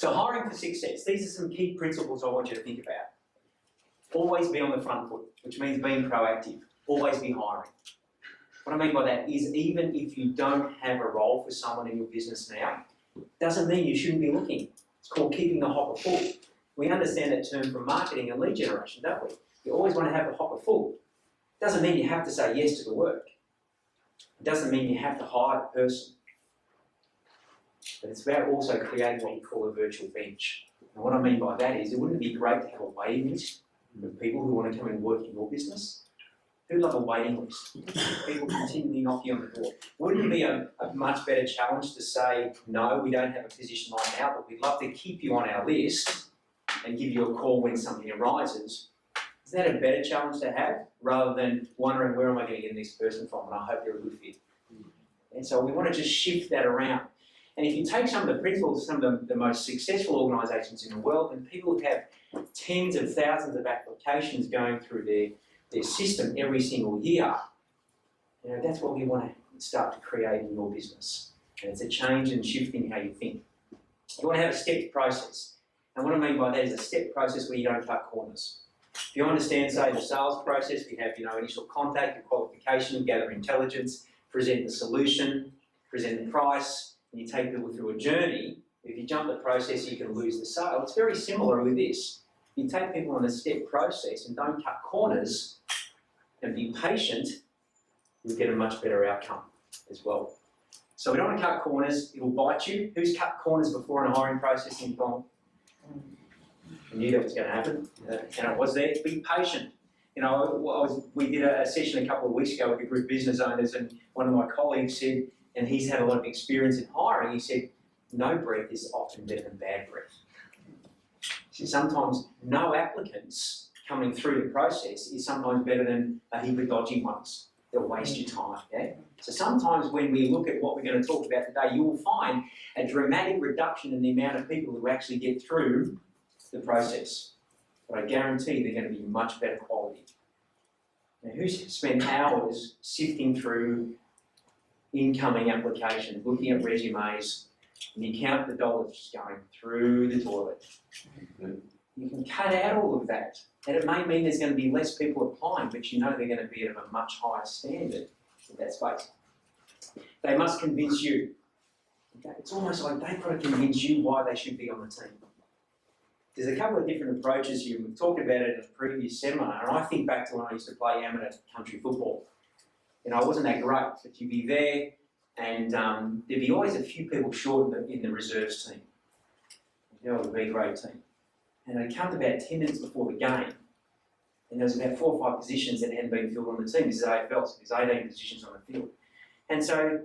So hiring for success, these are some key principles I want you to think about. Always be on the front foot, which means being proactive. Always be hiring. What I mean by that is even if you don't have a role for someone in your business now, doesn't mean you shouldn't be looking. It's called keeping the hopper full. We understand that term from marketing and lead generation, don't we? You always want to have the hopper full. Doesn't mean you have to say yes to the work. It doesn't mean you have to hire the person. But it's about also creating what we call a virtual bench. And what I mean by that is, it wouldn't be great to have a waiting list of people who want to come and work in your business? Who'd love a waiting list? People continually knocking on the door. Wouldn't it be a much better challenge to say, no, we don't have a position right now, but we'd love to keep you on our list and give you a call when something arises? Is that a better challenge to have, rather than wondering where am I going to get this person from, and I hope they're a good fit? And so we want to just shift that around. And if you take some of the principles of some of the most successful organisations in the world, and people who have tens of thousands of applications going through their system every single year, that's what we want to start to create in your business. And it's a change and shifting how you think. You want to have a stepped process. And what I mean by that is a stepped process where you don't cut corners. If you understand, say, the sales process, we have initial contact, your qualification, gather intelligence, present the solution, present the price, and you take people through a journey. If you jump the process, you can lose the sale. It's very similar with this. You take people on a step process and don't cut corners and be patient, you'll get a much better outcome as well. So we don't want to cut corners, it'll bite you. Who's cut corners before in a hiring process in Gone? I knew that was going to happen, and it was there. Be patient. We did a session a couple of weeks ago with the group business owners, and one of my colleagues said, and he's had a lot of experience in hiring, he said, no breath is often better than bad breath. So sometimes no applicants coming through the process is sometimes better than a heap of dodgy ones that waste your time. Yeah? So sometimes when we look at what we're going to talk about today, you will find a dramatic reduction in the amount of people who actually get through the process. But I guarantee they're going to be much better quality. Now, who's spent hours sifting through incoming applications, looking at resumes, and you count the dollars just going through the toilet? You can cut out all of that. And it may mean there's going to be less people applying, but you know they're going to be at a much higher standard in that space. They must convince you. Okay? It's almost like they've got to convince you why they should be on the team. There's a couple of different approaches here. We've talked about it in a previous seminar, and I think back to when I used to play amateur country football. I wasn't that great, but you'd be there, and there'd be always a few people short in the reserves team. It would be a great team. And they'd come to about 10 minutes before the game, and there was about 4 or 5 positions that hadn't been filled on the team. This is AFL, so there's 18 positions on the field. And so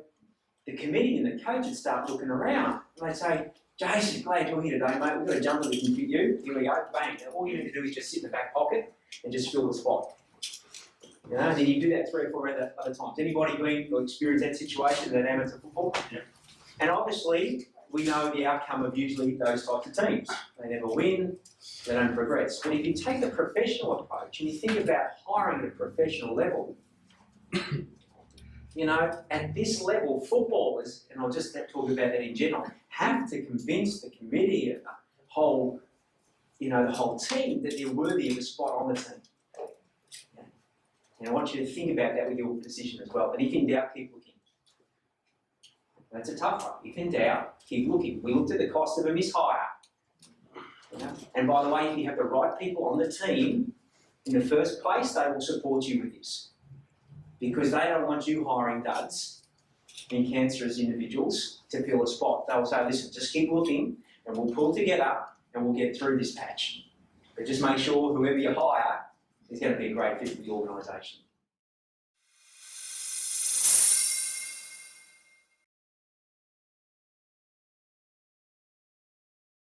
the committee and the coach would start looking around, and they'd say, Jason, glad you're here today, mate. We've got a jumper that can fit you. Here we go, bang. And all you need to do is just sit in the back pocket and just fill the spot. And then you do that 3 or 4 other times. Anybody been or experienced that situation in amateur football? Yeah. And obviously, we know the outcome of usually those types of teams. They never win, they don't progress. But if you take the professional approach and you think about hiring at a professional level, at this level, footballers, and I'll just talk about that in general, have to convince the committee and the whole team that they're worthy of a spot on the team. And I want you to think about that with your position as well. And if in doubt, keep looking. That's a tough one. If in doubt, keep looking. We looked at the cost of a mishire. And by the way, if you have the right people on the team, in the first place, they will support you with this. Because they don't want you hiring duds and cancerous individuals to fill a spot. They'll say, listen, just keep looking and we'll pull together and we'll get through this patch. But just make sure whoever you hire is going to be a great fit for the organisation.